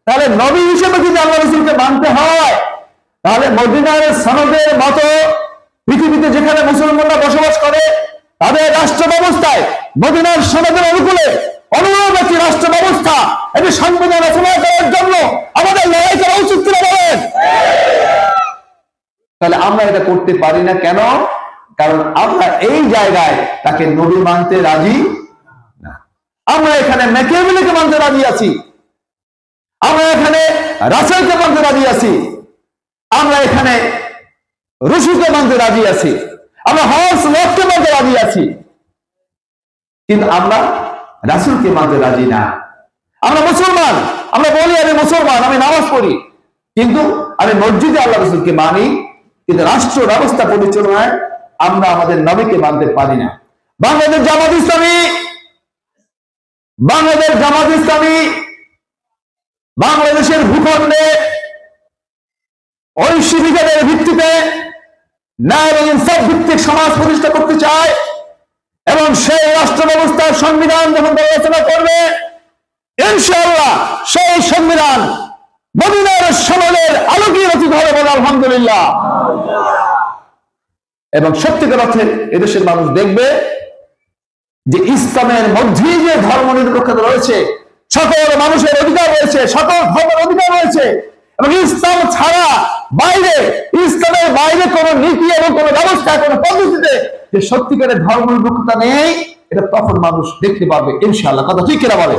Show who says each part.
Speaker 1: তাহলে নবী হিসেবে যদি আল্লাহ রাসূলকে মানতে হয়, তাহলে মদিনার সনদের মতো পৃথিবীতে যেখানে মুসলমানরা বসবাস করে তাদের রাষ্ট্র ব্যবস্থায় মদিনার সনদের অনুকূলে অনুরূপ একটি রাষ্ট্র ব্যবস্থা, এটি সংবিধান রচনা করার জন্য আমাদের লড়াই করা উচিত কিনা বলেন? তাহলে আমরা এটা করতে পারি না কেন? কারণ আমরা এই জায়গায় তাকে নবী মানতে রাজি না। আমরা এখানে ম্যাকিয়াভেলিকে মানতে রাজি আছি, আমরা এখানে রাসেলকে মানতে রাজি আছি, আমরা এখানে রুশিকে মানতে রাজি আছি, আমরা হর্স লককে মানতে রাজি আছি, কিন্তু আমরা রাসূলকে মানতে রাজি না। আমরা মুসলমান, আমরা বলি আমি মুসলমান, আমি নামাজ পড়ি, কিন্তু আমি মসজিদে আল্লাহ রাসূলকে মানি, কিন্তু রাষ্ট্র ব্যবস্থা পরিচালনায় আমরা আমাদের নবীকে মানতে পারি না। বাংলাদেশ জামাত ইসলামী বাংলাদেশের ভূখণ্ডে ঐশিবিকের ভিত্তিতে ন্যায় এবং ইনসাফ ভিত্তিক সমাজ প্রতিষ্ঠা করতে চায়, এবং সেই রাষ্ট্র ব্যবস্থার সংবিধান যখন রচনা করবে, ইনশাআল্লাহ সেই সংবিধান মদিনার সনদের আলোকে রচিত হবে বলে আলহামদুলিল্লাহ। এবং সত্যিকার অর্থে এদেশের মানুষ দেখবে যে ইসলামের মধ্যেই যে ধর্ম নিরপেক্ষতা রয়েছে, সকল মানুষের অধিকার রয়েছে, সকল ধর্মের অধিকার রয়েছে, এবং ইসলাম ছাড়া বাইরে, ইসলামের বাইরে কোন নীতি এবং কোন ব্যবস্থা, কোন পদ্ধতিতে যে সত্যিকারের ধর্ম নিরপেক্ষতা নেই, এটা তখন মানুষ দেখতে পারবে ইনশাআল্লাহ। কথা ঠিক কিনা বলে?